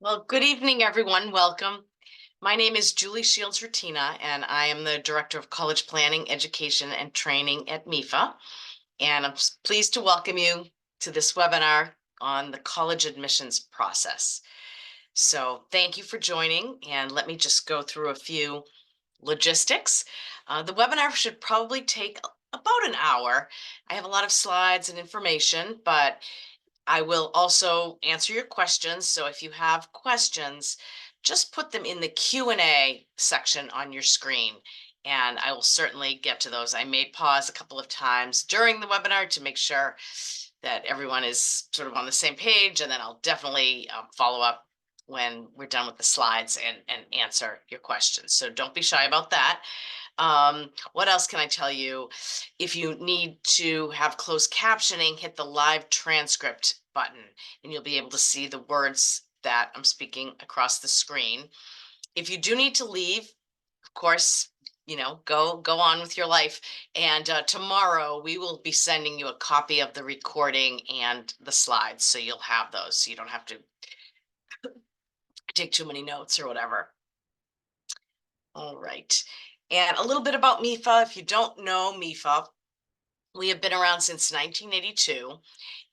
Well, good evening, everyone. Welcome. My name is Julie Shields-Ratina, and I am the Director of College Planning, Education, and Training at MEFA. And I'm pleased to welcome you to this webinar on the college admissions process. So thank you for joining, and let me just go through a few logistics. The webinar should probably take about an hour. I have a lot of slides and information, but I will also answer your questions. So if you have questions, just put them in the Q&A section on your screen, and I will certainly get to those. I may pause a couple of times during the webinar to make sure that everyone is sort of on the same page, and then I'll definitely follow up when we're done with the slides and answer your questions. So don't be shy about that. What else can I tell you? If you need to have closed captioning, hit the live transcript button and you'll be able to see the words that I'm speaking across the screen. If you do need to leave, of course, go on with your life. And tomorrow we will be sending you a copy of the recording and the slides, so you'll have those, so you don't have to take too many notes or whatever. All right. And a little bit about MEFA. If you don't know MEFA, we have been around since 1982,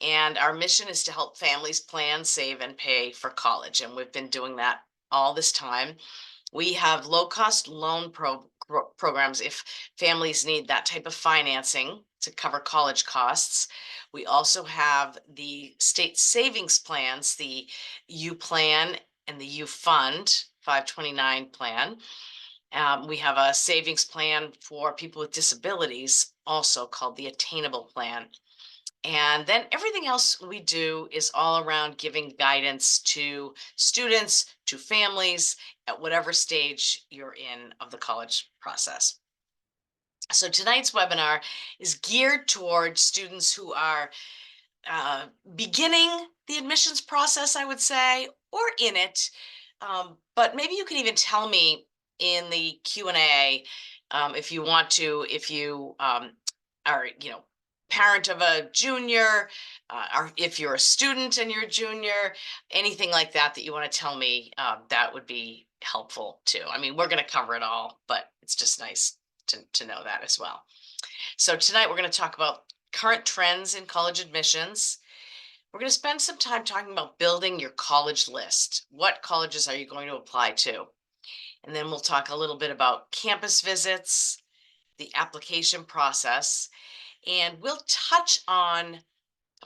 and our mission is to help families plan, save, and pay for college. And we've been doing that all this time. We have low-cost loan programs if families need that type of financing to cover college costs. We also have the state savings plans, the U Plan and the U Fund 529 plan. We have a savings plan for people with disabilities, also called the Attainable Plan. And then everything else we do is all around giving guidance to students, to families, at whatever stage you're in of the college process. So tonight's webinar is geared towards students who are beginning the admissions process, I would say, or in it. But maybe you can even tell me in the Q&A if you want to, if you are, parent of a junior, or if you're a student and you're a junior, anything like that that you want to tell me, that would be helpful too. I mean, we're going to cover it all, but it's just nice to know that as well. So tonight we're going to talk about current trends in college admissions. We're going to spend some time talking about building your college list. What colleges are you going to apply to? And then we'll talk a little bit about campus visits, the application process, and we'll touch on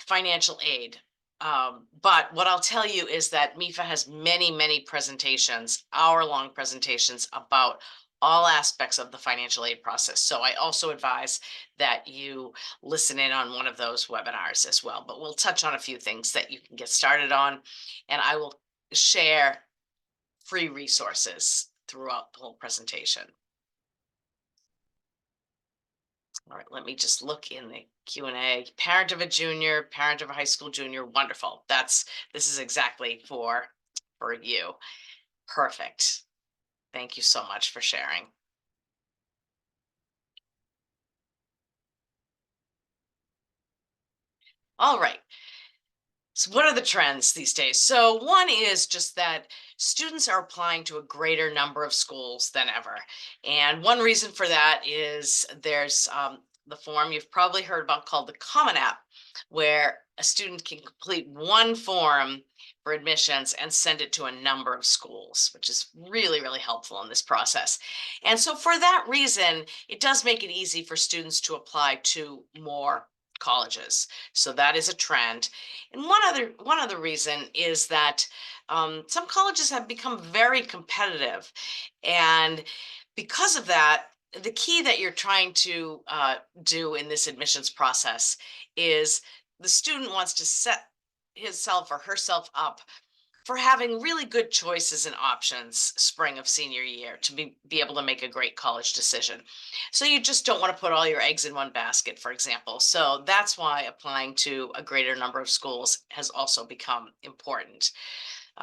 financial aid. But what I'll tell you is that MEFA has many, many presentations, hour-long presentations about all aspects of the financial aid process. So I also advise that you listen in on one of those webinars as well. But we'll touch on a few things that you can get started on, and I will share free resources throughout the whole presentation. All right, let me just look in the Q&A. Parent of a junior, parent of a high school junior, wonderful. This is exactly for you. Perfect. Thank you so much for sharing. All right. So what are the trends these days? So one is just that students are applying to a greater number of schools than ever. And one reason for that is there's the form you've probably heard about called the Common App, where a student can complete one form for admissions and send it to a number of schools, which is really, really helpful in this process. And so for that reason, it does make it easy for students to apply to more colleges. So that is a trend. And one other reason is that some colleges have become very competitive. And because of that, the key that you're trying to do in this admissions process is the student wants to set himself or herself up for having really good choices and options spring of senior year to be able to make a great college decision. So you just don't want to put all your eggs in one basket, for example. So that's why applying to a greater number of schools has also become important,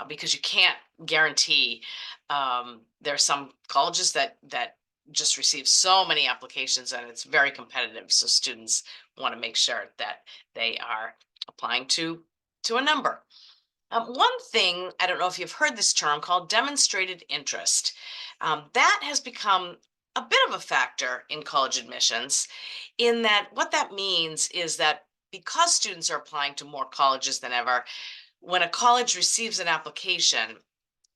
because you can't guarantee. There are some colleges that just receive so many applications and it's very competitive. So students want to make sure that they are applying to a number. One thing, I don't know if you've heard this term called demonstrated interest. That has become a bit of a factor in college admissions, in that what that means is that because students are applying to more colleges than ever, when a college receives an application,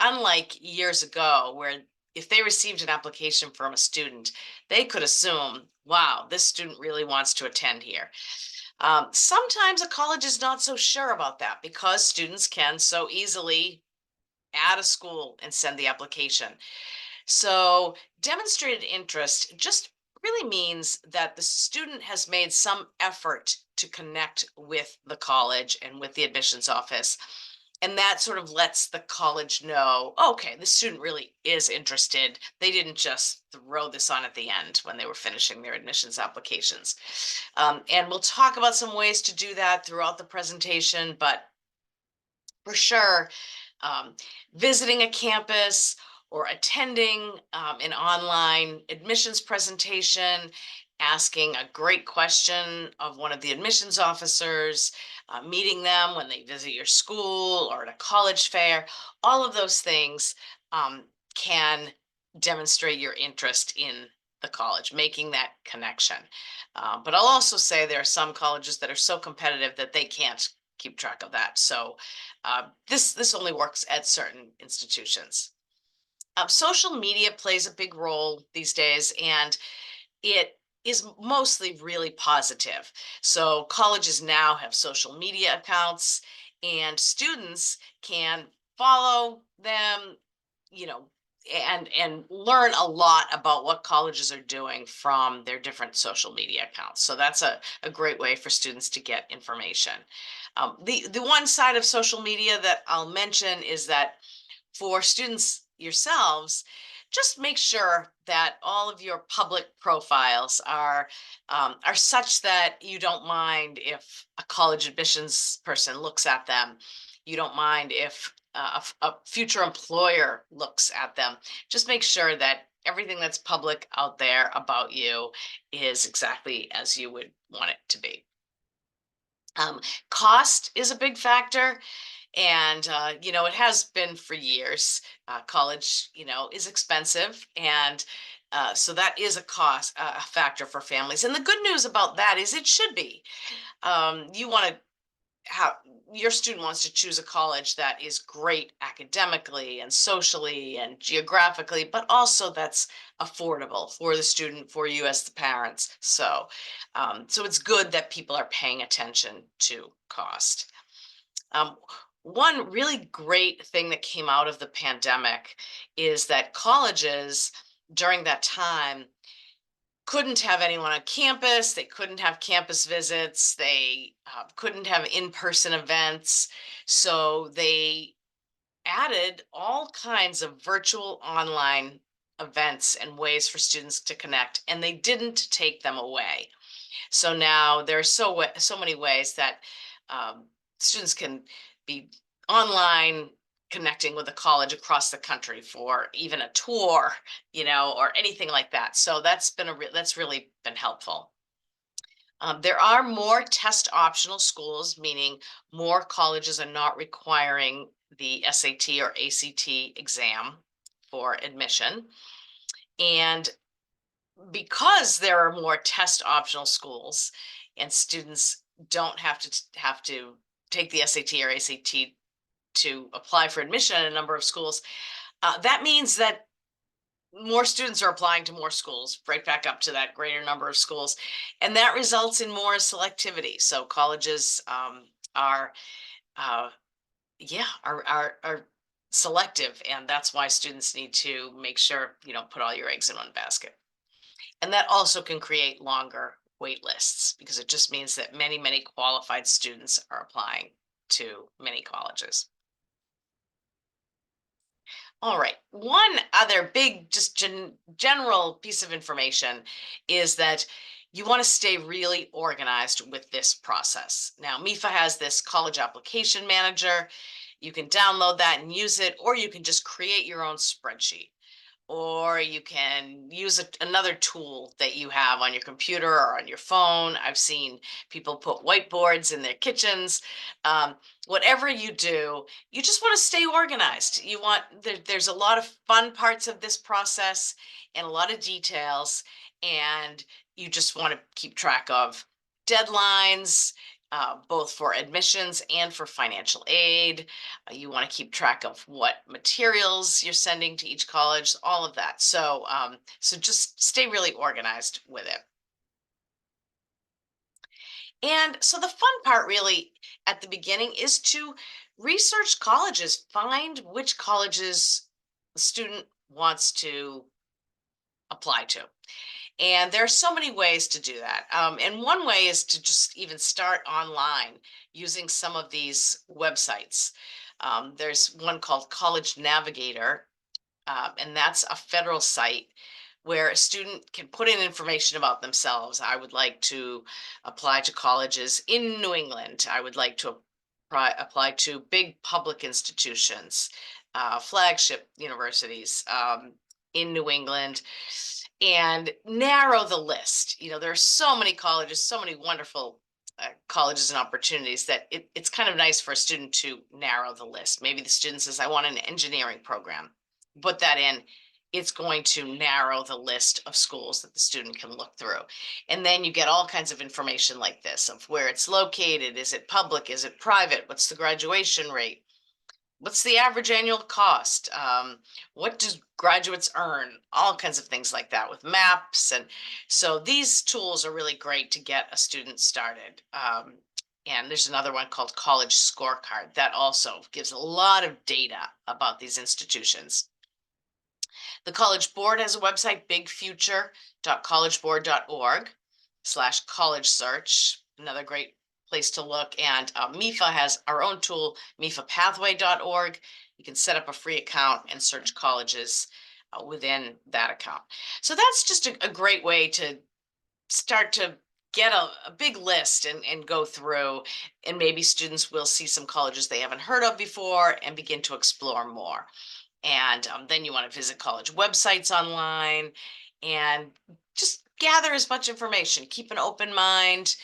unlike years ago, where if they received an application from a student, they could assume, wow, this student really wants to attend here. Sometimes a college is not so sure about that because students can so easily add a school and send the application. So demonstrated interest just really means that the student has made some effort to connect with the college and with the admissions office. And that sort of lets the college know, okay, the student really is interested. They didn't just throw this on at the end when they were finishing their admissions applications. And we'll talk about some ways to do that throughout the presentation, but for sure, um, visiting a campus or attending an online admissions presentation, asking a great question of one of the admissions officers, meeting them when they visit your school or at a college fair, all of those things can demonstrate your interest in the college, making that connection. But I'll also say there are some colleges that are so competitive that they can't keep track of that. So this only works at certain institutions. Social media plays a big role these days, and it is mostly really positive. So colleges now have social media accounts, and students can follow them, you know, and learn a lot about what colleges are doing from their different social media accounts. So that's a great way for students to get information. The one side of social media that I'll mention is that for students yourselves, just make sure that all of your public profiles are such that you don't mind if a college admissions person looks at them. You don't mind if a future employer looks at them. Just make sure that everything that's public out there about you is exactly as you would want it to be. Um, Cost is a big factor. And, it has been for years. College, is expensive. And so that is a cost, a factor for families. And the good news about that is it should be. You want to have your student wants to choose a college that is great academically and socially and geographically, but also that's affordable for the student, for you as the parents. So it's good that people are paying attention to cost. Um, One really great thing that came out of the pandemic is that colleges during that time couldn't have anyone on campus. They couldn't have campus visits. They couldn't have in-person events. So they added all kinds of virtual online events and ways for students to connect, and they didn't take them away. So now there's so many ways that um, students can be online connecting with a college across the country for even a tour, or anything like that. So that's really been helpful. There are more test optional schools, meaning more colleges are not requiring the SAT or ACT exam for admission. And because there are more test optional schools and students don't have to take the SAT or ACT to apply for admission at a number of schools, that means that more students are applying to more schools, right back up to that greater number of schools, and that results in more selectivity. So colleges are, uh, yeah, are selective, and that's why students need to make sure you don't put all your eggs in one basket. And that also can create longer wait lists because it just means that many, many qualified students are applying to many colleges. All right. One other big, just general piece of information is that you want to stay really organized with this process. Now, MEFA has this college application manager. You can download that and use it, or you can just create your own spreadsheet. or you can use another tool that you have on your computer or on your phone. I've seen people put whiteboards in their kitchens. Um, Whatever you do, you just want to stay organized. There's a lot of fun parts of this process and a lot of details, and you just want to keep track of deadlines, both for admissions and for financial aid. You want to keep track of what materials you're sending to each college, all of that. So just stay really organized with it. And so the fun part really at the beginning is to research colleges, find which colleges the student wants to apply to. And there are so many ways to do that. And one way is to just even start online using some of these websites. There's one called College Navigator, and that's a federal site where a student can put in information about themselves. I would like to apply to colleges in New England. I would like to apply to big public institutions, flagship universities in New England, and narrow the list. There are so many colleges, so many wonderful colleges and opportunities that it's kind of nice for a student to narrow the list. Maybe the student says, I want an engineering program. Put that in, it's going to narrow the list of schools that the student can look through. And then you get all kinds of information like this of where it's located. Is it public? Is it private? What's the graduation rate? What's the average annual cost? What do graduates earn? All kinds of things like that with maps. And so these tools are really great to get a student started. And there's another one called College Scorecard that also gives a lot of data about these institutions. The College Board has a website, bigfuture.collegeboard.org/college search. Another great place to look. And MEFA has our own tool, mefapathway.org. You can set up a free account and search colleges within that account. So that's just a great way to start to get a big list and go through, and maybe students will see some colleges they haven't heard of before and begin to explore more. And then you want to visit college websites online and just gather as much information. Keep an open mind.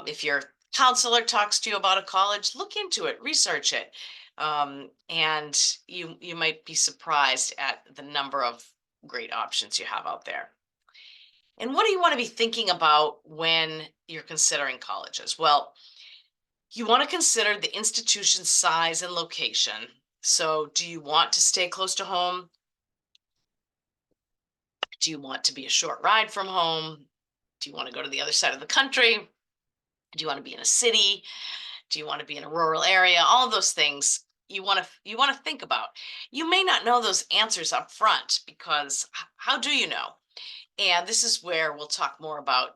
If your counselor talks to you about a college, look into it, research it. And you might be surprised at the number of great options you have out there. And what do you want to be thinking about when you're considering colleges? Well, you want to consider the institution's size and location. So, do you want to stay close to home? Do you want to be a short ride from home? Do you want to go to the other side of the country? Do you want to be in a city? Do you want to be in a rural area? All of those things you want to think about. You may not know those answers up front because how do you know? And this is where we'll talk more about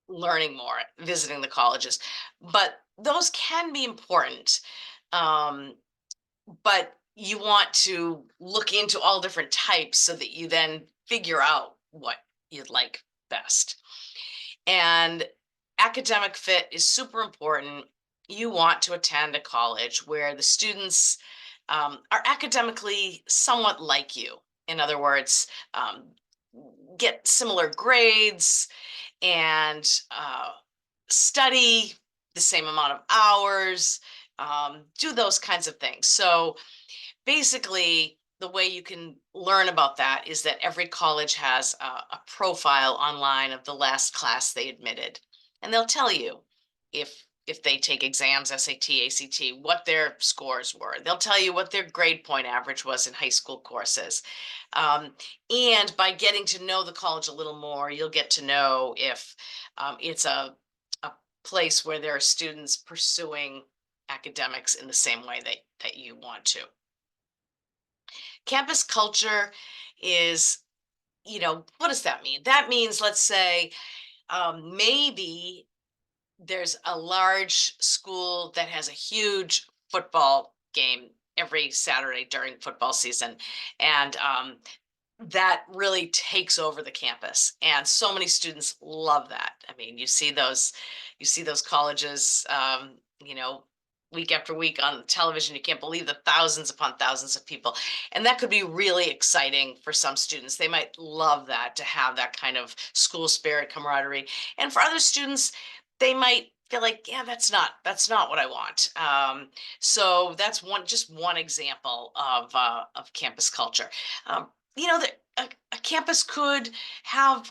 learning more, visiting the colleges. But those can be important. Um, but you want to look into all different types so that you then figure out what you'd like best. And academic fit is super important. You want to attend a college where the students are academically somewhat like you. In other words, get similar grades and study the same amount of hours, do those kinds of things. So basically, the way you can learn about that is that every college has a profile online of the last class they admitted, and they'll tell you if they take exams, SAT, ACT, what their scores were. They'll tell you what their grade point average was in high school courses. And by getting to know the college a little more, you'll get to know if it's a place where there are students pursuing academics in the same way that you want to. Campus culture is, what does that mean? That means, let's say, maybe there's a large school that has a huge football game every Saturday during football season. And that really takes over the campus. And so many students love that. I mean, you see those colleges, week after week on television. You can't believe the thousands upon thousands of people. And that could be really exciting for some students. They might love that, to have that kind of school spirit, camaraderie. And for other students, they might feel like, yeah, that's not what I want. So that's just one example of campus culture. You know, a campus could have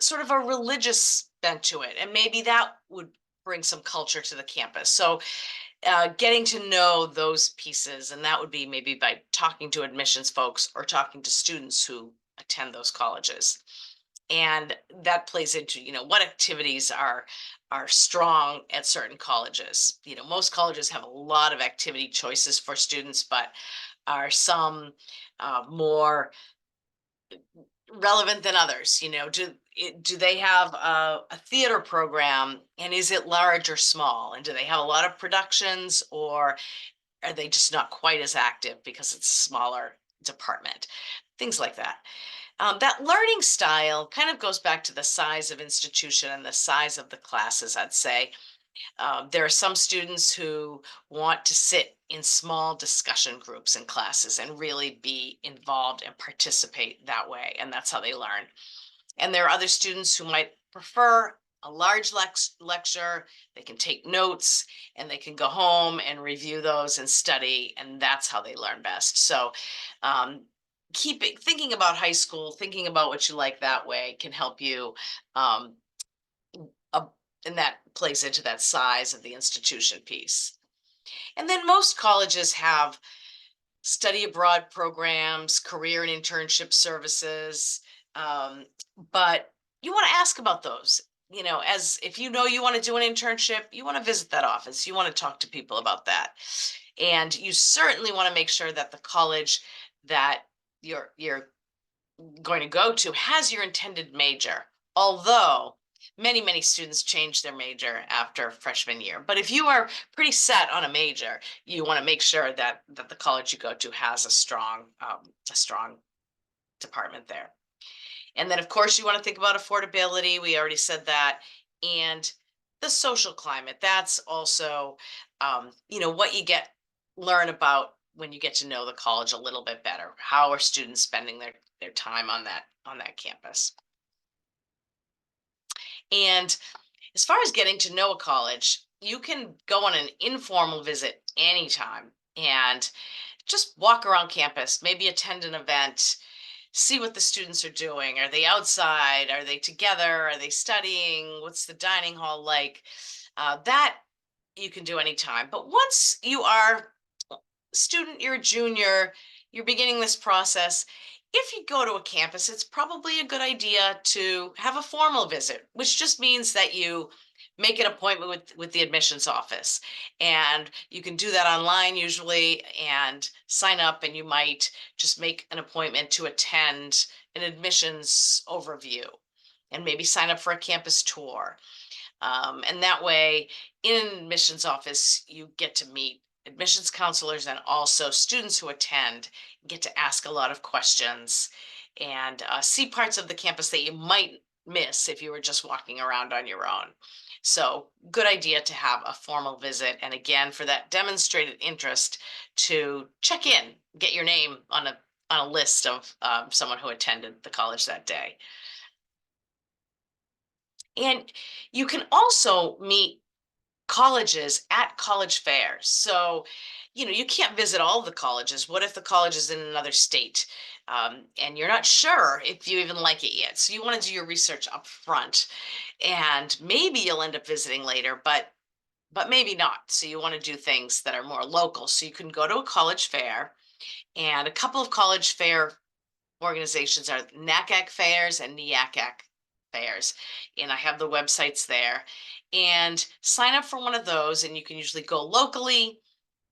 sort of a religious bent to it, and maybe that would bring some culture to the campus. So getting to know those pieces, and that would be maybe by talking to admissions folks or talking to students who attend those colleges. And that plays into, what activities are strong at certain colleges. Most colleges have a lot of activity choices for students, but are some more relevant than others? Do they have a theater program, and is it large or small? And do they have a lot of productions, or are they just not quite as active because it's a smaller department? Things like that. That learning style kind of goes back to the size of institution and the size of the classes, I'd say. There are some students who want to sit in small discussion groups in classes and really be involved and participate that way, and that's how they learn. And there are other students who might prefer a large lecture. They can take notes and they can go home and review those and study, and that's how they learn best. So thinking about high school, thinking about what you like that way can help you, um, uh, and that plays into that size of the institution piece. And then most colleges have study abroad programs, career and internship services. But you want to ask about those. As if you want to do an internship, you want to visit that office, you want to talk to people about that. And you certainly want to make sure that the college that you're going to go to has your intended major. Although many students change their major after freshman year. But if you are pretty set on a major, you want to make sure that the college you go to has a strong department there. And then, of course, you want to think about affordability. We already said that. And the social climate. That's also, what you learn about when you get to know the college a little bit better. How are students spending their time on that campus? And as far as getting to know a college, you can go on an informal visit anytime and just walk around campus, maybe attend an event, see what the students are doing. Are they outside? Are they together? Are they studying? What's the dining hall like? That you can do anytime. But once you are a student, you're a junior, you're beginning this process, if you go to a campus, it's probably a good idea to have a formal visit, which just means that you make an appointment with the admissions office. And you can do that online usually and sign up, and you might just make an appointment to attend an admissions overview and maybe sign up for a campus tour. And that way, in an admissions office, you get to meet admissions counselors and also students who attend, get to ask a lot of questions and see parts of the campus that you might miss if you were just walking around on your own. So good idea to have a formal visit. And again, for that demonstrated interest, to check in, get your name on a list of someone who attended the college that day. And you can also meet colleges at college fairs. So, you can't visit all the colleges. What if the college is in another state, and you're not sure if you even like it yet? So you want to do your research up front, and maybe you'll end up visiting later, but maybe not. So you want to do things that are more local. So you can go to a college fair, and a couple of college fair organizations are NACAC fairs and NEACAC fairs. And I have the websites there. And sign up for one of those, and you can usually go locally,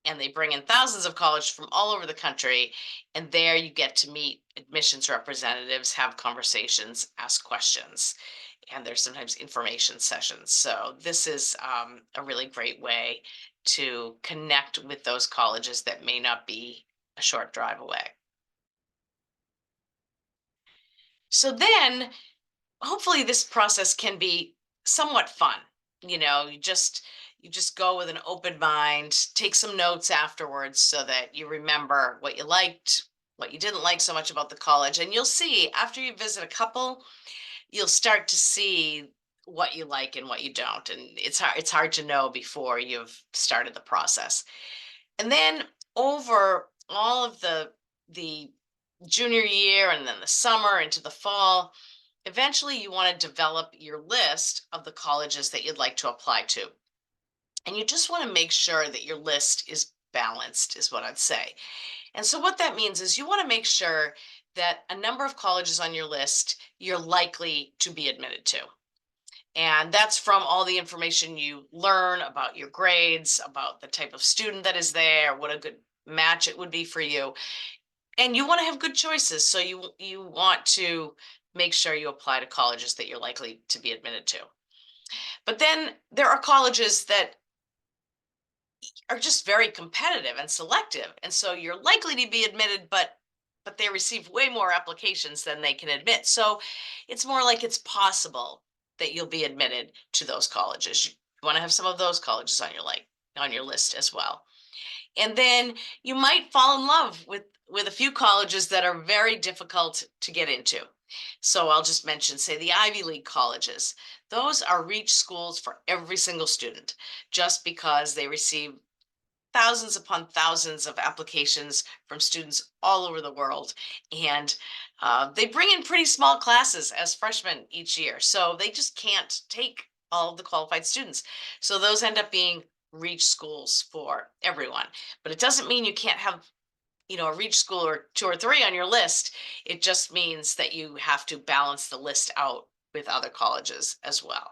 and they bring in thousands of colleges from all over the country. And there you get to meet admissions representatives, have conversations, ask questions. And there's sometimes information sessions. So this is a really great way to connect with those colleges that may not be a short drive away. So then hopefully this process can be somewhat fun. You just you just go with an open mind, take some notes afterwards so that you remember what you liked, what you didn't like so much about the college. And you'll see after you visit a couple, you'll start to see what you like and what you don't. And it's hard to know before you've started the process. And then over all of the junior year and then the summer into the fall, eventually you want to develop your list of the colleges that you'd like to apply to. And you just want to make sure that your list is balanced, is what I'd say. And so, what that means is you want to make sure that a number of colleges on your list you're likely to be admitted to. And that's from all the information you learn about your grades, about the type of student that is there, what a good match it would be for you. And you want to have good choices. So you want to make sure you apply to colleges that you're likely to be admitted to. But then there are colleges that are just very competitive and selective. And so you're likely to be admitted, but they receive way more applications than they can admit. So it's more like it's possible that you'll be admitted to those colleges. You want to have some of those colleges on your list as well. And then you might fall in love with a few colleges that are very difficult to get into. So I'll just mention, say, the Ivy League colleges. Those are reach schools for every single student just because they receive thousands upon thousands of applications from students all over the world. And they bring in pretty small classes as freshmen each year. So they just can't take all of the qualified students. So those end up being reach schools for everyone. But it doesn't mean you can't have a reach school or two or three on your list. It just means that you have to balance the list out with other colleges as well.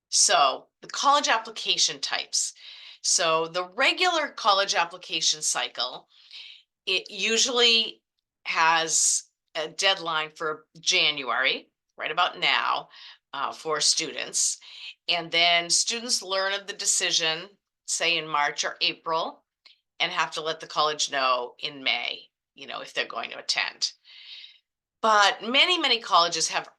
So the college application types. So the regular college application cycle, it usually has a deadline for January, right about now, for students. And then students learn of the decision, say in March or April, and have to let the college know in May, if they're going to attend. But many colleges have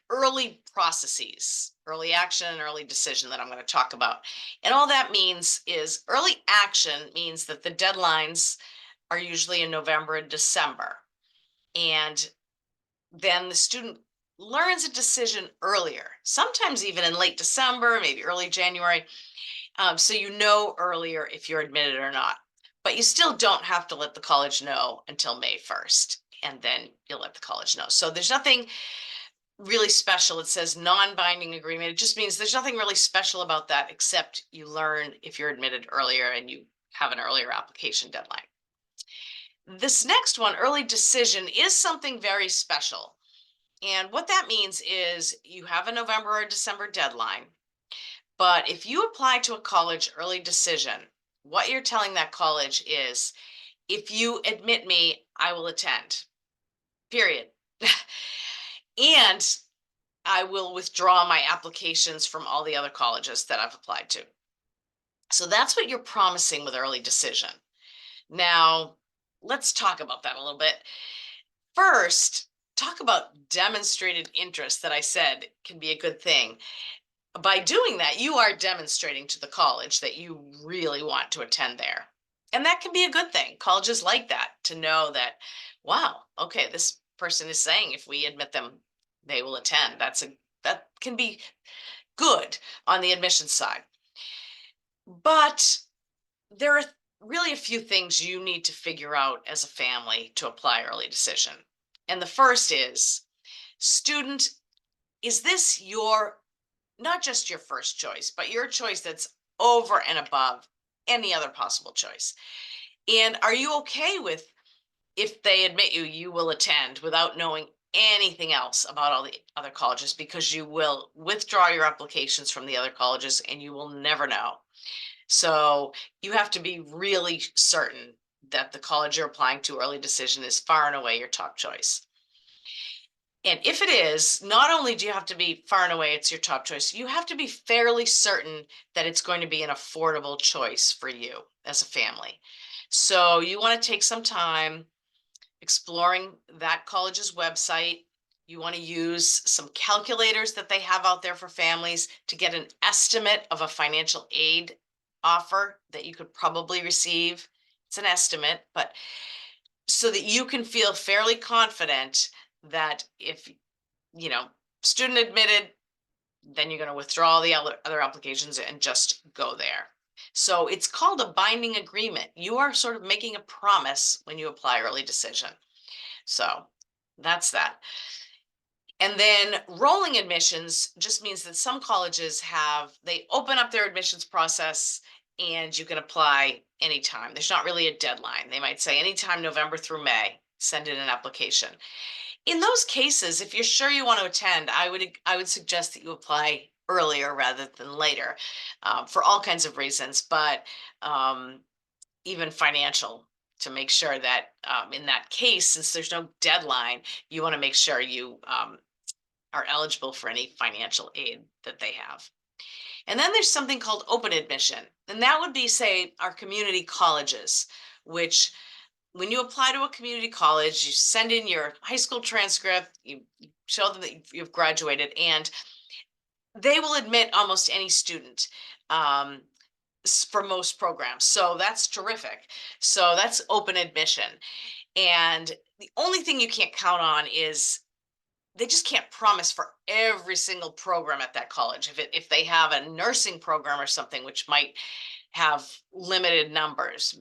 early processes, early action and early decision that I'm going to talk about. And all that means is early action means that the deadlines are usually in November and December. And then the student learns a decision earlier, sometimes even in late December, maybe early January. So you know earlier if you're admitted or not. But you still don't have to let the college know until May 1st. And then you'll let the college know. So there's nothing really special. It says non-binding agreement. It just means there's nothing really special about that except you learn if you're admitted earlier and you have an earlier application deadline. This next one, early decision, is something very special. And what that means is you have a November or December deadline. But if you apply to a college early decision, what you're telling that college is, if you admit me, I will attend, period. And I will withdraw my applications from all the other colleges that I've applied to. So that's what you're promising with early decision. Now, let's talk about that a little bit. First, talk about demonstrated interest that I said can be a good thing. By doing that, you are demonstrating to the college that you really want to attend there. And that can be a good thing. Colleges like that, to know that, wow, okay, this person is saying if we admit them, they will attend. That can be good on the admissions side. But there are really a few things you need to figure out as a family to apply early decision. And the first is, student, is this your, not just your first choice, but your choice that's over and above any other possible choice? And are you okay with, if they admit you, you will attend without knowing anything else about all the other colleges, because you will withdraw your applications from the other colleges and you will never know. So you have to be really certain that the college you're applying to early decision is far and away your top choice. And if it is, not only do you have to be far and away it's your top choice, you have to be fairly certain that it's going to be an affordable choice for you as a family. So you want to take some time exploring that college's website, You want to use some calculators that they have out there for families to get an estimate of a financial aid offer that you could probably receive. It's an estimate, but so that you can feel fairly confident that if, you know, student admitted, then you're going to withdraw the other applications and just go there. So it's called a binding agreement. You are sort of making a promise when you apply early decision. So that's that. And then rolling admissions just means that some colleges they open up their admissions process and you can apply anytime. There's not really a deadline. They might say anytime November through May, send in an application. In those cases, if you're sure you want to attend, I would suggest that you apply earlier rather than later, for all kinds of reasons, but even financial, to make sure that in that case, since there's no deadline, you want to make sure you are eligible for any financial aid that they have. And then there's something called open admission, and that would be, say, our community colleges, which when you apply to a community college, you send in your high school transcript, you show them that you've graduated, and they will admit almost any student for most programs. So that's terrific. So that's open admission. And the only thing you can't count on is they just can't promise for every single program at that college. If they have a nursing program or something, which might have limited numbers,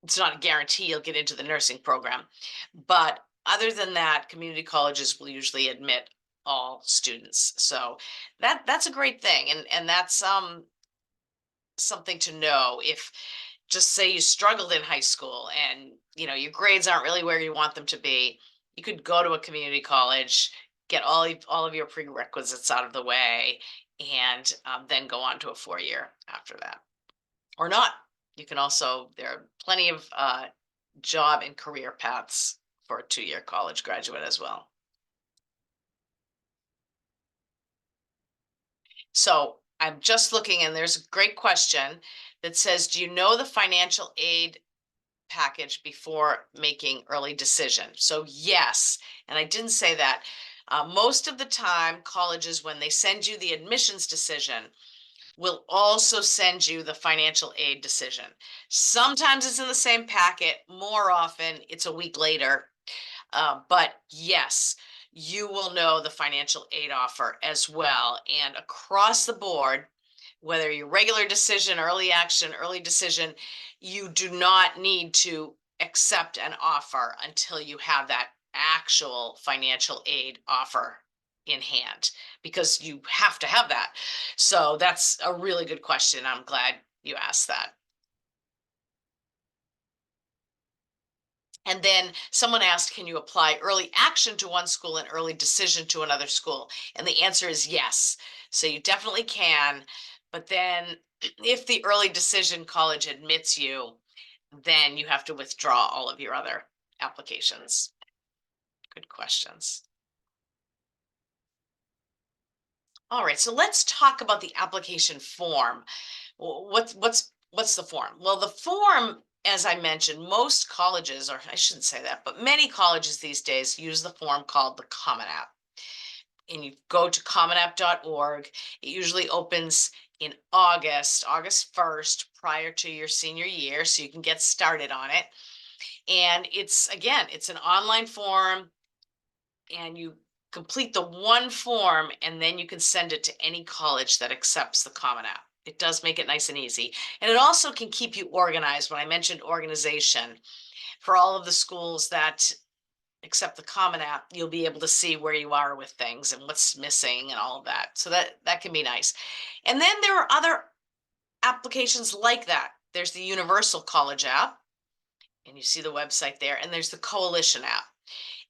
it's not a guarantee you'll get into the nursing program. But other than that, community colleges will usually admit all students. So that's a great thing. And that's something to know. If, just say you struggled in high school and your grades aren't really where you want them to be, you could go to a community college, get all of your prerequisites out of the way, and then go on to a 4-year after that. Or not. You can also, there are plenty of job and career paths for a 2-year college graduate as well. So I'm just looking, and there's a great question that says, do you know the financial aid package before making early decision? So yes, and I didn't say that. Most of the time, colleges, when they send you the admissions decision, will also send you the financial aid decision. Sometimes it's in the same packet. More often, it's a week later. But yes, you will know the financial aid offer as well. And across the board, whether you're regular decision, early action, early decision, you do not need to accept an offer until you have that actual financial aid offer in hand, because you have to have that. So that's a really good question. I'm glad you asked that. And then someone asked, can you apply early action to one school and early decision to another school? And the answer is yes. So you definitely can. But then if the early decision college admits you, then you have to withdraw all of your other applications. Good questions. All right, so let's talk about the application form. What's the form? Well, the form, as I mentioned, most colleges, or I shouldn't say that, but many colleges these days use the form called the Common App. And you go to commonapp.org. It usually opens in August 1st, prior to your senior year, so you can get started on it. And it's an online form, and you complete the one form, and then you can send it to any college that accepts the Common App. It does make it nice and easy. And it also can keep you organized. When I mentioned organization, for all of the schools that accept the Common App, you'll be able to see where you are with things and what's missing and all of that. So that can be nice. And then there are other applications like that. There's the Universal College app, and you see the website there, and there's the Coalition app.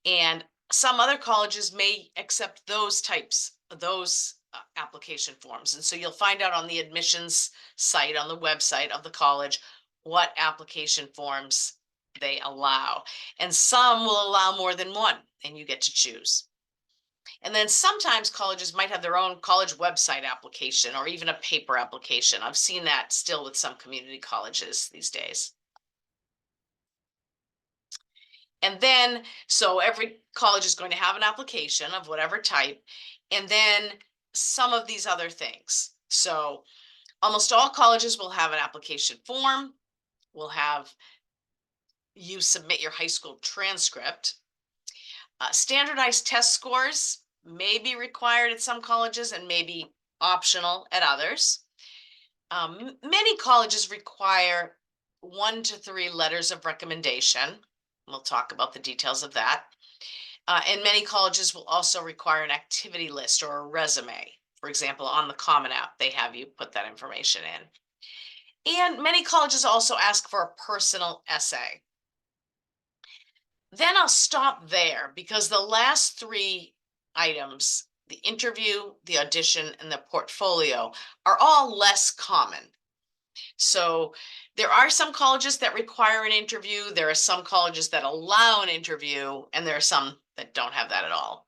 And some other colleges may accept those application forms. And so you'll find out on the admissions site, on the website of the college, what application forms they allow. And some will allow more than one, and you get to choose. And then sometimes colleges might have their own college website application, or even a paper application. I've seen that still with some community colleges these days. And then, so every college is going to have an application of whatever type, and then some of these other things. So almost all colleges will have an application form, will have you submit your high school transcript. Standardized test scores may be required at some colleges and may be optional at others. Many colleges require 1 to 3 letters of recommendation. We'll talk about the details of that. And many colleges will also require an activity list or a resume. For example, on the Common App, they have you put that information in. And many colleges also ask for a personal essay. Then I'll stop there because the last 3 items, the interview, the audition, and the portfolio, are all less common. So there are some colleges that require an interview. There are some colleges that allow an interview, and there are some that don't have that at all.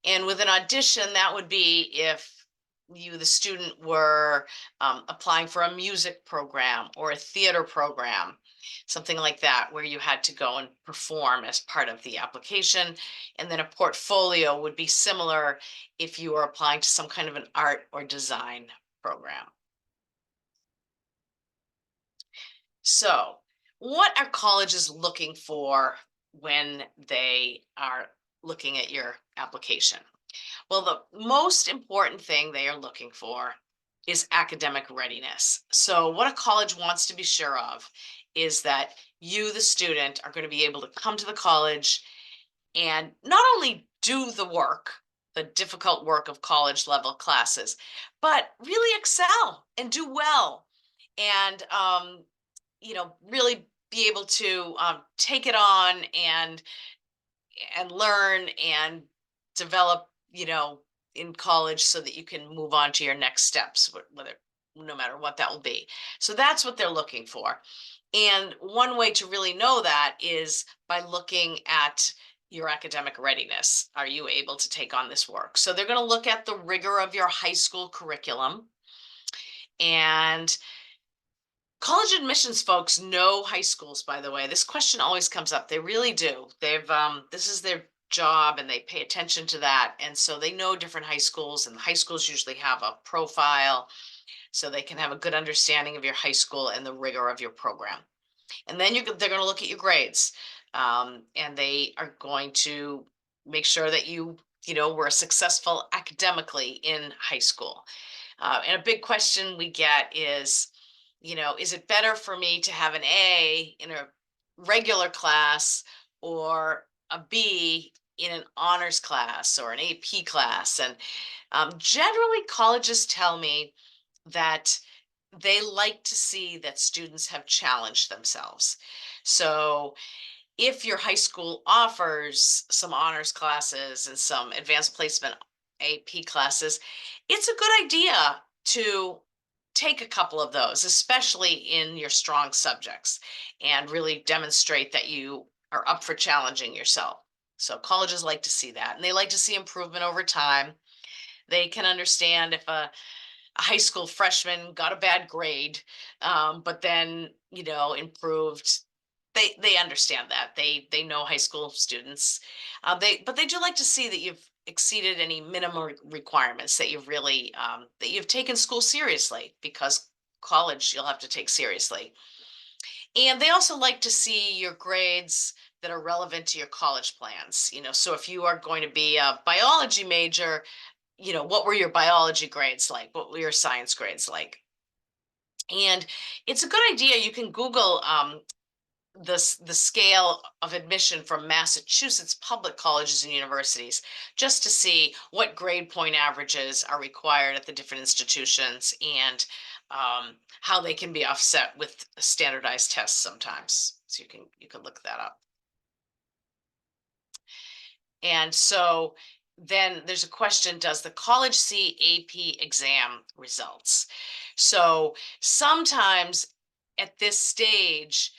And with an audition, that would be if you, the student, were applying for a music program or a theater program, something like that, where you had to go and perform as part of the application. And then a portfolio would be similar if you were applying to some kind of an art or design program. So, what are colleges looking for when they are looking at your application? Well, the most important thing they are looking for is academic readiness. So, what a college wants to be sure of is that you, the student, are going to be able to come to the college and not only do the work, the difficult work of college level classes, but really excel and do well. And really be able to take it on and learn and develop, in college so that you can move on to your next steps, whether no matter what that will be. So that's what they're looking for. And one way to really know that is by looking at your academic readiness. Are you able to take on this work? So they're going to look at the rigor of your high school curriculum. And college admissions folks know high schools, by the way. This question always comes up. They really do. This is their job and they pay attention to that. And so they know different high schools, and the high schools usually have a profile so they can have a good understanding of your high school and the rigor of your program. And then they're going to look at your grades, and they are going to make sure that you were successful academically in high school. And a big question we get is, is it better for me to have an A in a regular class or a B in an honors class or an AP class? And generally, colleges tell me that they like to see that students have challenged themselves. So if your high school offers some honors classes and some advanced placement AP classes, it's a good idea to take a couple of those, especially in your strong subjects, and really demonstrate that you are up for challenging yourself. So colleges like to see that, and they like to see improvement over time. They can understand if a high school freshman got a bad grade, but then improved. They understand that. They know high school students. But they do like to see that you've exceeded any minimum requirements, that you've really that you've taken school seriously, because college you'll have to take seriously. And they also like to see your grades that are relevant to your college plans. So if you are going to be a biology major, what were your biology grades like? What were your science grades like? And it's a good idea. You can Google the scale of admission from Massachusetts public colleges and universities, just to see what grade point averages are required at the different institutions, and how they can be offset with standardized tests sometimes. So you can look that up. And so then there's a question, does the college see AP exam results? So sometimes at this stage,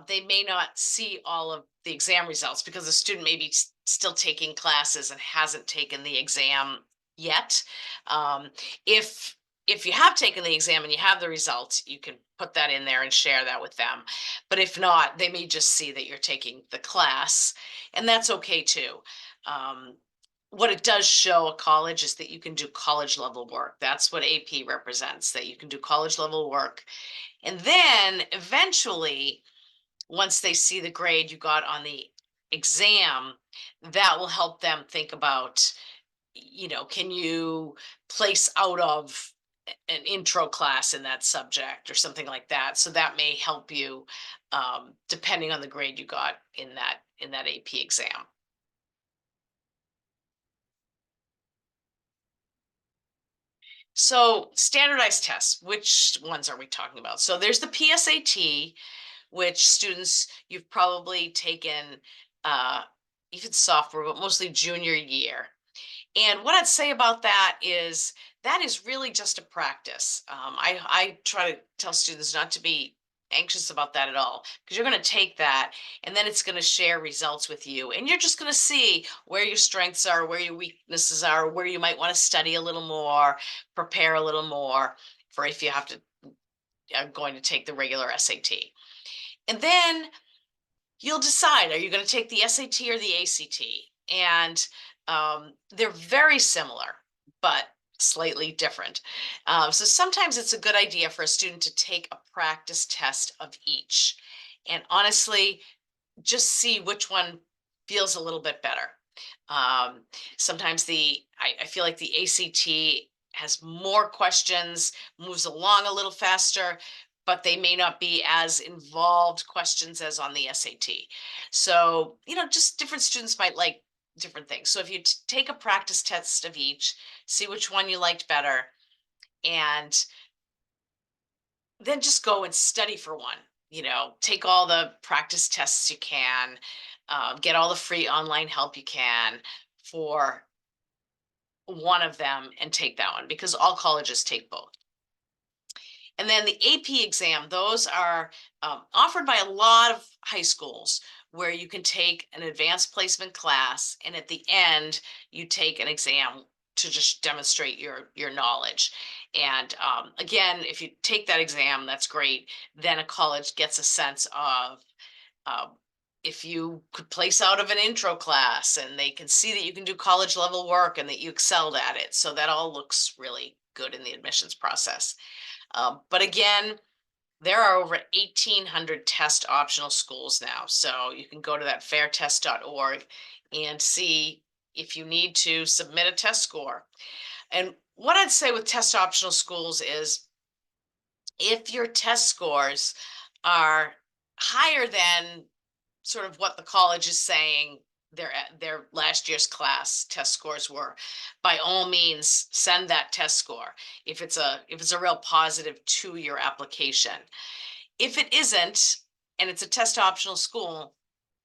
they may not see all of the exam results because the student may be still taking classes and hasn't taken the exam yet. If if you have taken the exam and you have the results, you can put that in there and share that with them. But if not, they may just see that you're taking the class, and that's okay too. What it does show a college is that you can do college level work. That's what AP represents, that you can do college level work. And then eventually, once they see the grade you got on the exam, that will help them think about, can you place out of an intro class in that subject or something like that. So that may help you, depending on the grade you got in that AP exam. So standardized tests, which ones are we talking about? So there's the PSAT, which students you've probably taken, even sophomore, but mostly junior year. And what I'd say about that is really just a practice. I try to tell students not to be anxious about that at all, because you're going to take that and then it's going to share results with you. And you're just going to see where your strengths are, where your weaknesses are, where you might want to study a little more, prepare a little more for if you have to, are going to take the regular SAT. And then you'll decide, are you going to take the SAT or the ACT? And they're very similar, but slightly different. So sometimes it's a good idea for a student to take a practice test of each. And honestly, just see which one feels a little bit better. Um, Sometimes I feel like the ACT has more questions, moves along a little faster, but they may not be as involved questions as on the SAT. So, just different students might like different things. So if you take a practice test of each, see which one you liked better, and then just go and study for one. Take all the practice tests you can, get all the free online help you can for one of them and take that one, because all colleges take both. And then the AP exam, those are offered by a lot of high schools, where you can take an advanced placement class and at the end you take an exam to just demonstrate your knowledge. And again, if you take that exam, that's great. Then a college gets a sense of um, if you could place out of an intro class, and they can see that you can do college level work and that you excelled at it. So that all looks really good in the admissions process. But again, there are over 1,800 test optional schools now. So you can go to that fairtest.org and see if you need to submit a test score. And what I'd say with test optional schools is, if your test scores are higher than sort of what the college is saying their last year's class test scores were, by all means send that test score if it's a real positive to your application. If it isn't, and it's a test optional school,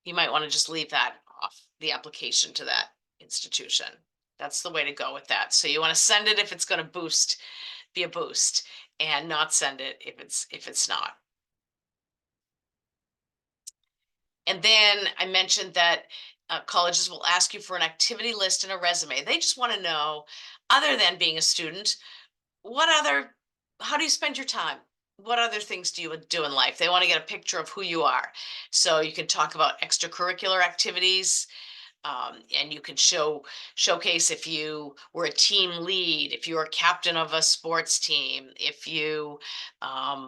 you might want to just leave that off the application to that institution. That's the way to go with that. So you want to send it if it's going to be a boost, and not send it if it's not. And then I mentioned that colleges will ask you for an activity list and a resume. They just want to know, other than being a student, how do you spend your time? What other things do you do in life? They want to get a picture of who you are. So you can talk about extracurricular activities, and you can showcase if you were a team lead, if you were a captain of a sports team, if you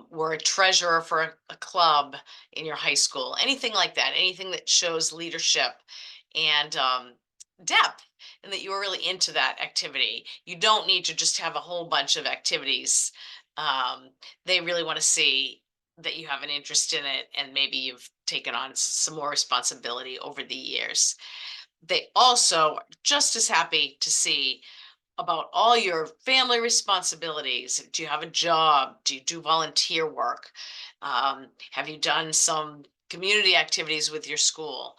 were a treasurer for a club in your high school, anything like that, anything that shows leadership and depth, and that you were really into that activity. You don't need to just have a whole bunch of activities. They really want to see that you have an interest in it, and maybe you've taken on some more responsibility over the years. They also are just as happy to see about all your family responsibilities. Do you have a job? Do you do volunteer work? Have you done some community activities with your school?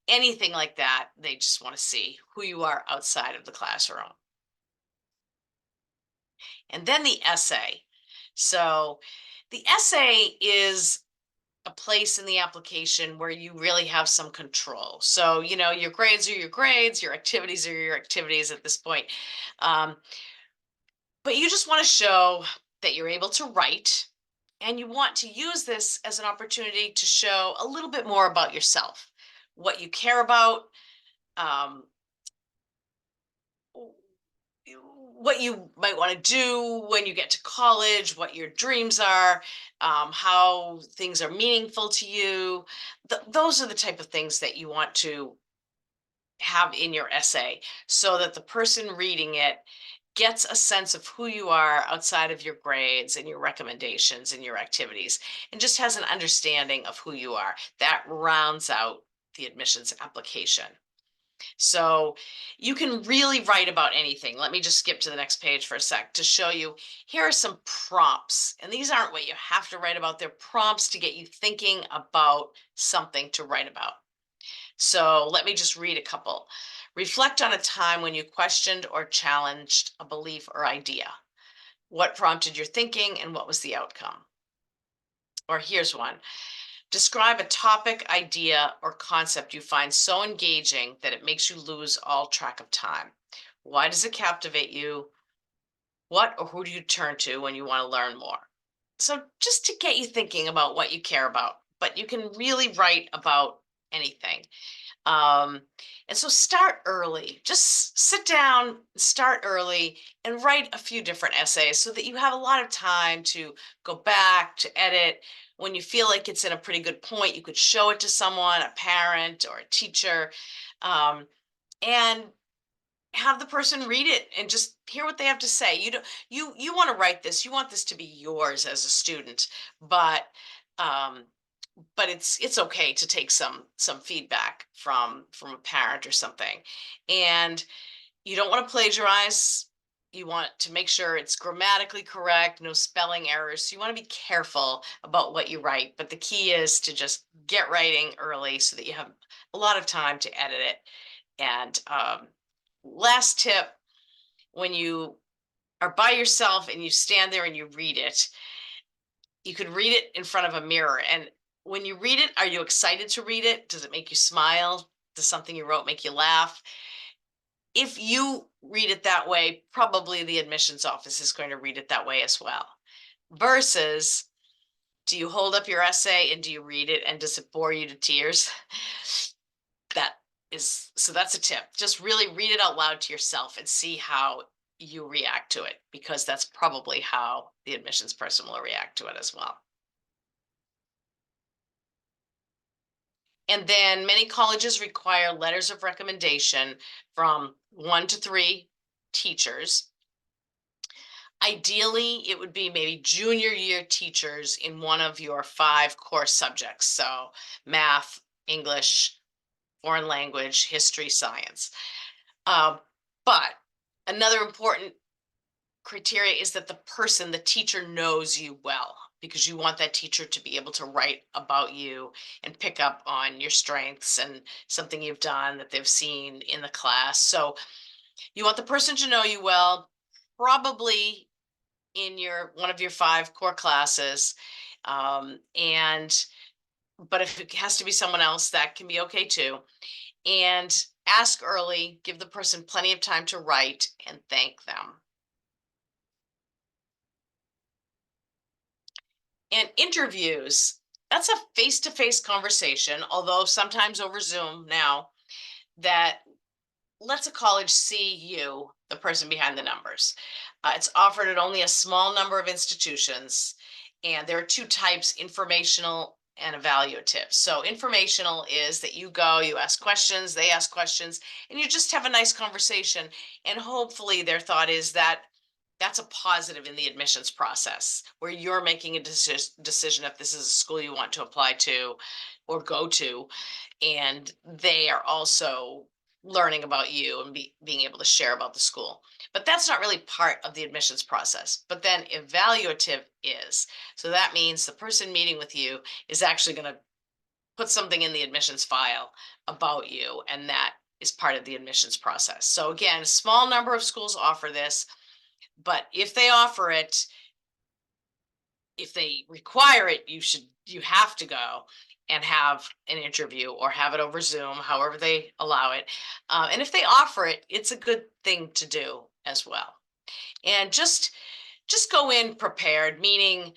Anything like that, they just want to see who you are outside of the classroom. And then the essay. So the essay is a place in the application where you really have some control. So, your grades are your grades, your activities are your activities at this point. Um, But you just want to show that you're able to write, and you want to use this as an opportunity to show a little bit more about yourself, what you care about, um, what you might want to do when you get to college, what your dreams are, how things are meaningful to you. Those are the type of things that you want to have in your essay so that the person reading it gets a sense of who you are outside of your grades and your recommendations and your activities, and just has an understanding of who you are. That rounds out the admissions application. So you can really write about anything. Let me just skip to the next page for a sec to show you. Here are some prompts, and these aren't what you have to write about. They're prompts to get you thinking about something to write about. So let me just read a couple. Reflect on a time when you questioned or challenged a belief or idea. What prompted your thinking and what was the outcome? Or here's one. Describe a topic, idea, or concept you find so engaging that it makes you lose all track of time. Why does it captivate you? What or who do you turn to when you want to learn more? So just to get you thinking about what you care about, but you can really write about anything. Um, and so start early. Just sit down, start early, and write a few different essays so that you have a lot of time to go back, to edit. When you feel like it's in a pretty good point, you could show it to someone, a parent or a teacher, um, and have the person read it and just hear what they have to say. You want to write this, you want this to be yours as a student, but um, it's okay to take some feedback from a parent or something. And you don't want to plagiarize. You want to make sure it's grammatically correct, no spelling errors. So you want to be careful about what you write, but the key is to just get writing early so that you have a lot of time to edit it. And last tip, when you are by yourself and you stand there and you read it, you could read it in front of a mirror. And when you read it, are you excited to read it? Does it make you smile? Does something you wrote make you laugh? If you read it that way, probably the admissions office is going to read it that way as well. Versus, do you hold up your essay and do you read it and does it bore you to tears? So that's a tip. Just really read it out loud to yourself and see how you react to it, because that's probably how the admissions person will react to it as well. And then many colleges require letters of recommendation from 1 to 3 teachers. Ideally, it would be maybe junior year teachers in one of your 5 core subjects. So math, English, foreign language, history, science. But another important criteria is that the teacher knows you well, because you want that teacher to be able to write about you and pick up on your strengths and something you've done that they've seen in the class. So you want the person to know you well, probably in your one of your 5 core classes. And but if it has to be someone else, that can be okay too. And ask early, give the person plenty of time to write, and thank them. And interviews, that's a face-to-face conversation, although sometimes over Zoom now, that lets a college see you, the person behind the numbers. It's offered at only a small number of institutions, and there are 2 types: informational and evaluative. So informational is that you go, you ask questions, they ask questions, and you just have a nice conversation. And hopefully their thought is that that's a positive in the admissions process, where you're making a decision if this is a school you want to apply to or go to, and they are also learning about you and being able to share about the school. But that's not really part of the admissions process. But then evaluative is. So that means the person meeting with you is actually going to put something in the admissions file about you, and that is part of the admissions process. So again, a small number of schools offer this, but if they offer it, if they require it, you have to go and have an interview or have it over Zoom, however they allow it. And if they offer it, it's a good thing to do as well. And just go in prepared, meaning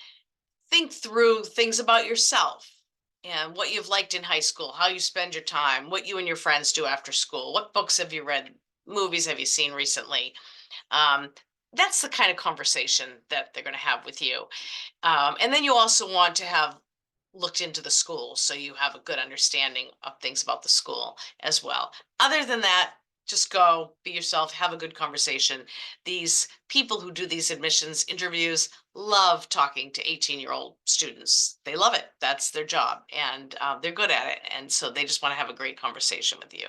think through things about yourself and what you've liked in high school, how you spend your time, what you and your friends do after school, what books have you read, movies have you seen recently. Um, that's the kind of conversation that they're going to have with you. And then you also want to have looked into the school so you have a good understanding of things about the school as well. Other than that, just go be yourself, have a good conversation. These people who do these admissions interviews love talking to 18-year-old students. They love it. That's their job, and they're good at it. And so they just want to have a great conversation with you.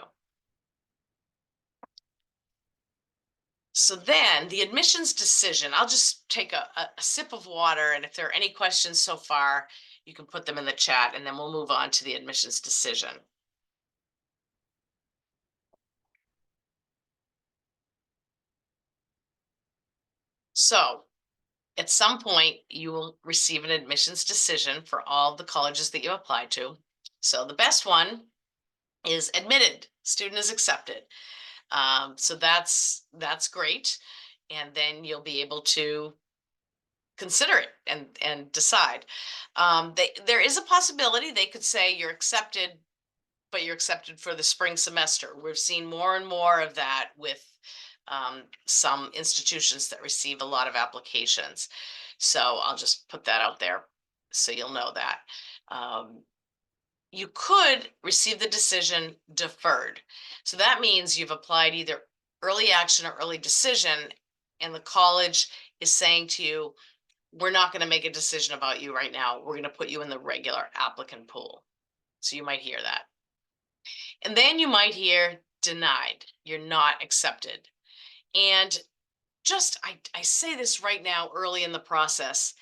So then the admissions decision, I'll just take a sip of water, and if there are any questions so far, you can put them in the chat, and then we'll move on to the admissions decision. So at some point, you will receive an admissions decision for all the colleges that you applied to. So the best one is admitted, student is accepted. So that's great. And then you'll be able to consider it and decide. There is a possibility they could say you're accepted, but you're accepted for the spring semester. We've seen more and more of that with some institutions that receive a lot of applications. So I'll just put that out there so you'll know that. You could receive the decision deferred. So that means you've applied either early action or early decision, and the college is saying to you, we're not going to make a decision about you right now. We're going to put you in the regular applicant pool. So you might hear that. And then you might hear denied. You're not accepted. And just, I say this right now early in the process,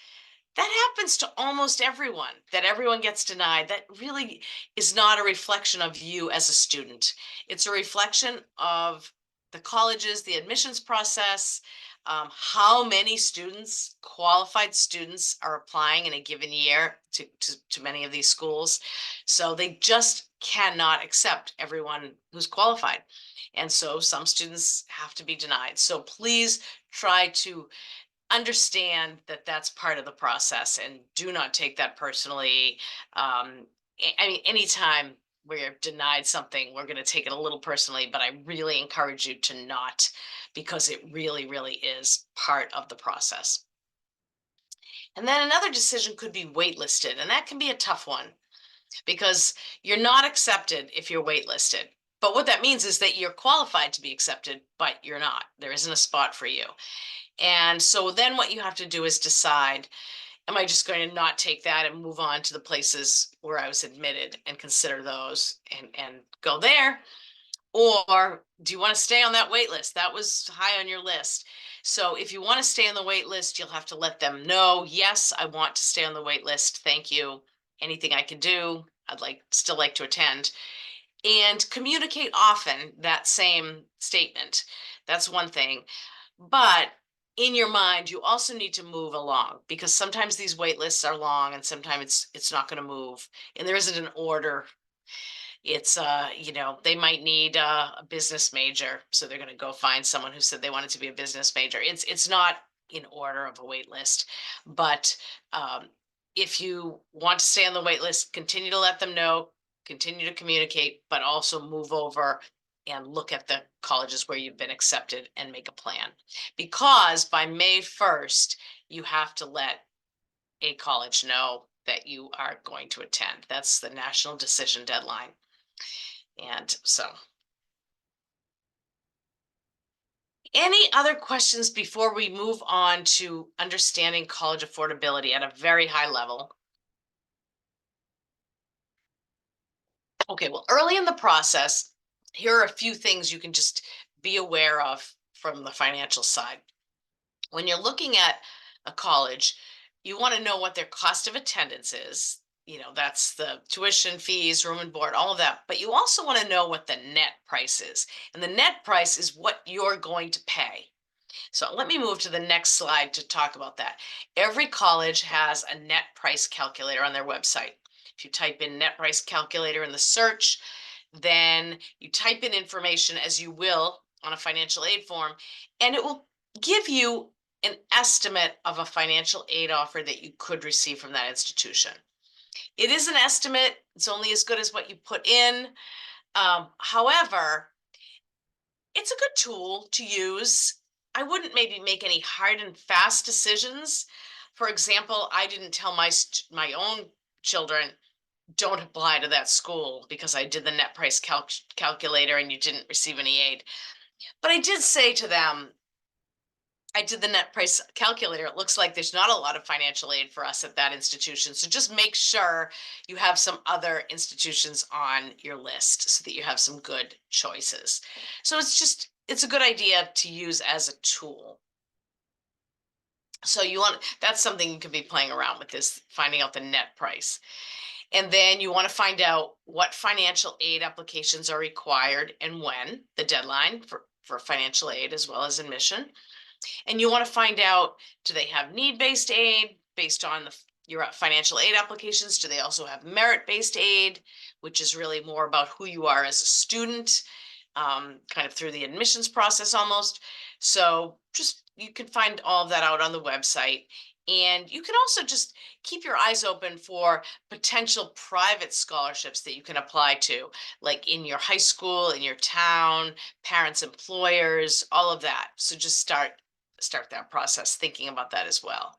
that happens to almost everyone, that everyone gets denied. That really is not a reflection of you as a student. It's a reflection of the colleges, the admissions process, how many students, qualified students, are applying in a given year to many of these schools. So they just cannot accept everyone who's qualified. And so some students have to be denied. So please try to understand that that's part of the process and do not take that personally. I mean, anytime we're denied something, we're going to take it a little personally, but I really encourage you to not, because it really, really is part of the process. And then another decision could be waitlisted, and that can be a tough one because you're not accepted if you're waitlisted. But what that means is that you're qualified to be accepted, but you're not. There isn't a spot for you. And so then what you have to do is decide, am I just going to not take that and move on to the places where I was admitted and consider those and go there? Or do you want to stay on that wait list? That was high on your list. So if you want to stay on the wait list, you'll have to let them know, yes, I want to stay on the wait list. Thank you. Anything I can do, I'd still like to attend. And communicate often that same statement. That's one thing. But in your mind, you also need to move along, because sometimes these wait lists are long and sometimes it's not going to move, and there isn't an order. It's they might need a business major, so they're going to go find someone who said they wanted to be a business major. It's not in order of a wait list. But if you want to stay on the wait list, continue to let them know, continue to communicate, but also move over and look at the colleges where you've been accepted and make a plan. Because by May 1st, you have to let a college know that you are going to attend. That's the national decision deadline. And so, any other questions before we move on to understanding college affordability at a very high level? Okay, well, early in the process, here are a few things you can just be aware of from the financial side. When you're looking at a college, you want to know what their cost of attendance is. That's the tuition, fees, room and board, all of that. But you also want to know what the net price is. And the net price is what you're going to pay. So let me move to the next slide to talk about that. Every college has a net price calculator on their website. If you type in net price calculator in the search, then you type in information as you will on a financial aid form, and it will give you an estimate of a financial aid offer that you could receive from that institution. It is an estimate. It's only as good as what you put in. However, it's a good tool to use. I wouldn't maybe make any hard and fast decisions. For example, I didn't tell my own children, don't apply to that school because I did the net price calculator and you didn't receive any aid. But I did say to them, I did the net price calculator. It looks like there's not a lot of financial aid for us at that institution. So just make sure you have some other institutions on your list so that you have some good choices. So it's a good idea to use as a tool. So that's something you could be playing around with, is finding out the net price. And then you want to find out what financial aid applications are required and when, the deadline for financial aid as well as admission. And you want to find out, do they have need-based aid based on your financial aid applications? Do they also have merit-based aid, which is really more about who you are as a student, kind of through the admissions process almost. So you can find all of that out on the website. And you can also just keep your eyes open for potential private scholarships that you can apply to, like in your high school, in your town, parents, employers, all of that. So just start that process thinking about that as well.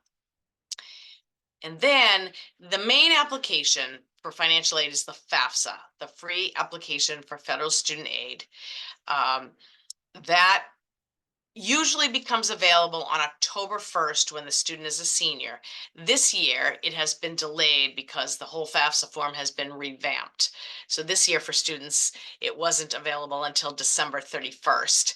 And then the main application for financial aid is the FAFSA, the Free Application for Federal Student Aid. That usually becomes available on October 1st when the student is a senior. This year, it has been delayed because the whole FAFSA form has been revamped. So this year for students, it wasn't available until December 31st.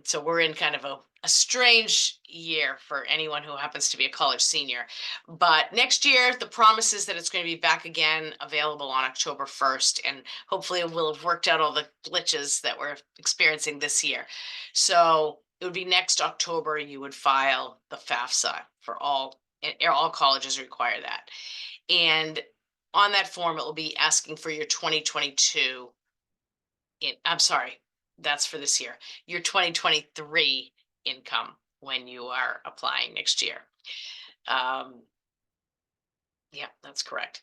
So we're in kind of a strange year for anyone who happens to be a college senior. But next year, the promise is that it's going to be back again, available on October 1st. And hopefully we'll have worked out all the glitches that we're experiencing this year. So it would be next October you would file the FAFSA for all colleges require that. And on that form, it will be asking for your 2022, I'm sorry, that's for this year, your 2023 income when you are applying next year. Yeah, that's correct.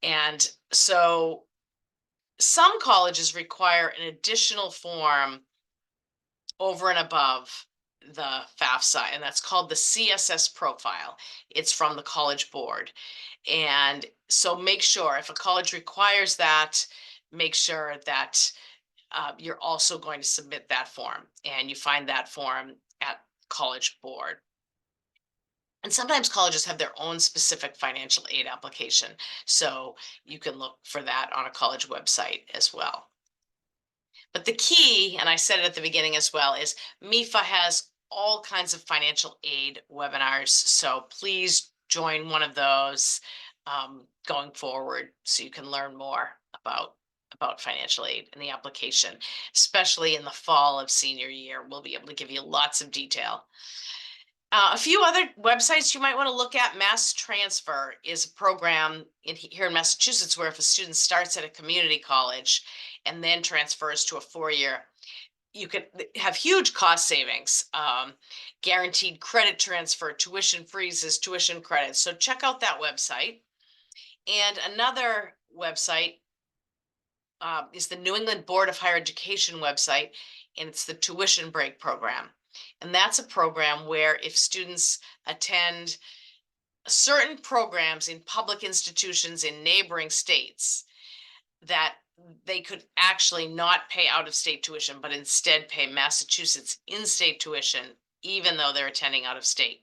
And so some colleges require an additional form over and above the FAFSA, and that's called the CSS profile. It's from the College Board. And so make sure, if a college requires that, make sure that you're also going to submit that form, and you find that form at College Board. And sometimes colleges have their own specific financial aid application, so you can look for that on a college website as well. But the key, and I said it at the beginning as well, is MEFA has all kinds of financial aid webinars, so please join one of those going forward so you can learn more about financial aid and the application, especially in the fall of senior year. We'll be able to give you lots of detail. A few other websites you might want to look at. Mass Transfer is a program here in Massachusetts where if a student starts at a community college and then transfers to a four-year, you could have huge cost savings, guaranteed credit transfer, tuition freezes, tuition credits. So check out that website. And another website is the New England Board of Higher Education website, and it's the Tuition Break Program. And that's a program where if students attend certain programs in public institutions in neighboring states, that they could actually not pay out-of-state tuition, but instead pay Massachusetts in-state tuition, even though they're attending out of state.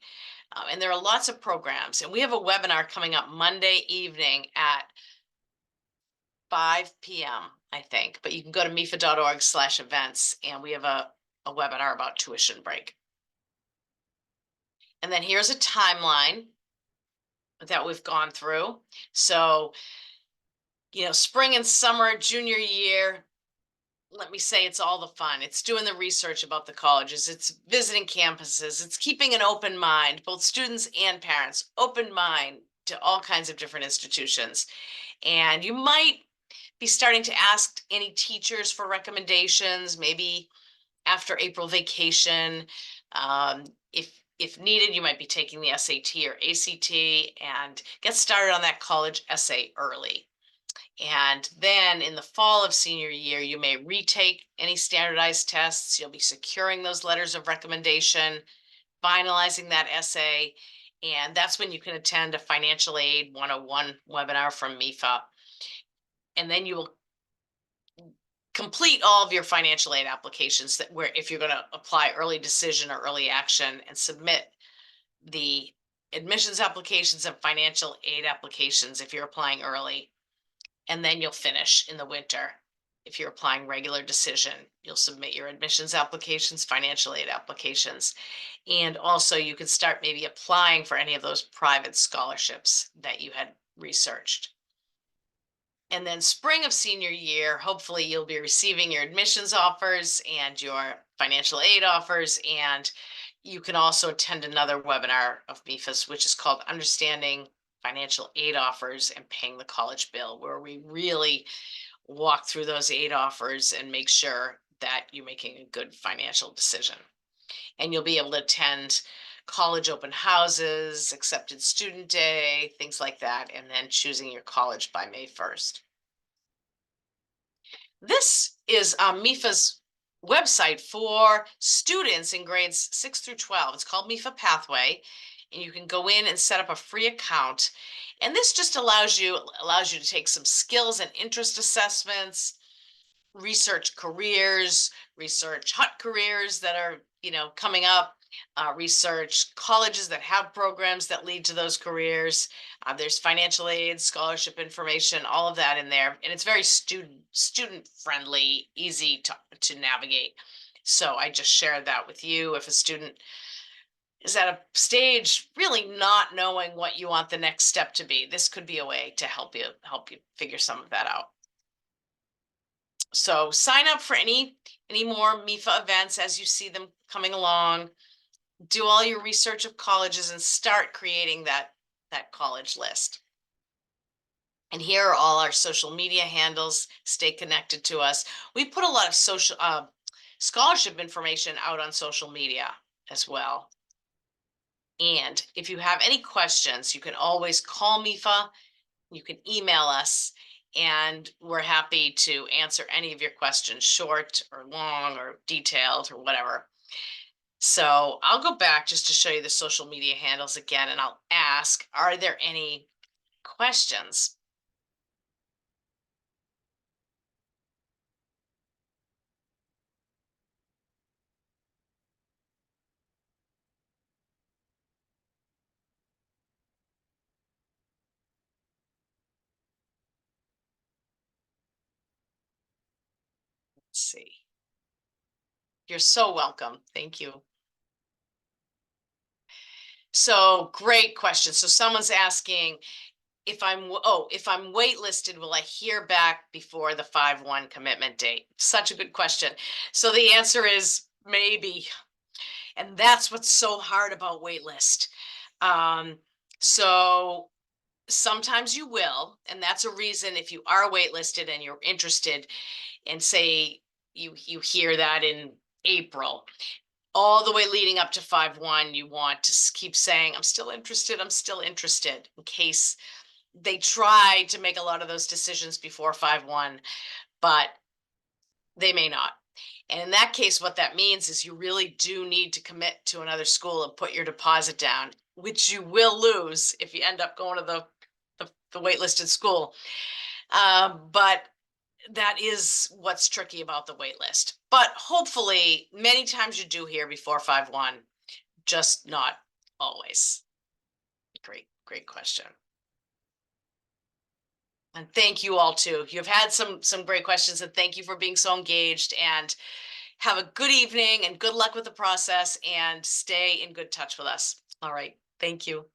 And there are lots of programs. And we have a webinar coming up Monday evening at 5 p.m., I think. But you can go to mefa.org/events, and we have a webinar about tuition break. And then here's a timeline that we've gone through. So, spring and summer, junior year, let me say it's all the fun. It's doing the research about the colleges. It's visiting campuses. It's keeping an open mind, both students and parents, open mind to all kinds of different institutions. And you might be starting to ask any teachers for recommendations, maybe after April vacation. If needed, you might be taking the SAT or ACT and get started on that college essay early. And then in the fall of senior year, you may retake any standardized tests. You'll be securing those letters of recommendation, finalizing that essay, and that's when you can attend a financial aid 101 webinar from MEFA. And then you will complete all of your financial aid applications that where if you're going to apply early decision or early action and submit the admissions applications and financial aid applications if you're applying early. And then you'll finish in the winter. If you're applying regular decision, you'll submit your admissions applications, financial aid applications. And also you can start maybe applying for any of those private scholarships that you had researched. And then spring of senior year, hopefully you'll be receiving your admissions offers and your financial aid offers. And you can also attend another webinar of MEFA's, which is called Understanding Financial Aid Offers and Paying the College Bill, where we really walk through those aid offers and make sure that you're making a good financial decision. And you'll be able to attend college open houses, accepted student day, things like that, and then choosing your college by May 1st. This is MEFA's website for students in grades 6 through 12. It's called MEFA Pathway, and you can go in and set up a free account. And this just allows you to take some skills and interest assessments, research careers, research hot careers that are, coming up, research colleges that have programs that lead to those careers. There's financial aid, scholarship information, all of that in there. And it's very student friendly, easy to navigate. So I just shared that with you. If a student is at a stage really not knowing what you want the next step to be, this could be a way to help you figure some of that out. So sign up for any more MEFA events as you see them coming along. Do all your research of colleges and start creating that college list. And here are all our social media handles. Stay connected to us. We put a lot of social scholarship information out on social media as well. And if you have any questions, you can always call MEFA. You can email us, and we're happy to answer any of your questions, short or long or detailed or whatever. So I'll go back just to show you the social media handles again, and I'll ask, are there any questions? Let's see. You're so welcome. Thank you. So great question. So someone's asking, if I'm waitlisted, will I hear back before the 5/1 commitment date? Such a good question. So the answer is maybe. And that's what's so hard about waitlist. So sometimes you will, and that's a reason if you are waitlisted and you're interested, and say you hear that in April, all the way leading up to 5/1, you want to keep saying, I'm still interested, in case they try to make a lot of those decisions before 5/1, but they may not. And in that case, what that means is you really do need to commit to another school and put your deposit down, which you will lose if you end up going to the waitlisted school. But that is what's tricky about the waitlist. But hopefully, many times you do hear before 5/1, just not always. Great question. And thank you all too. You've had some great questions, and thank you for being so engaged, and have a good evening and good luck with the process, and stay in good touch with us. All right. Thank you.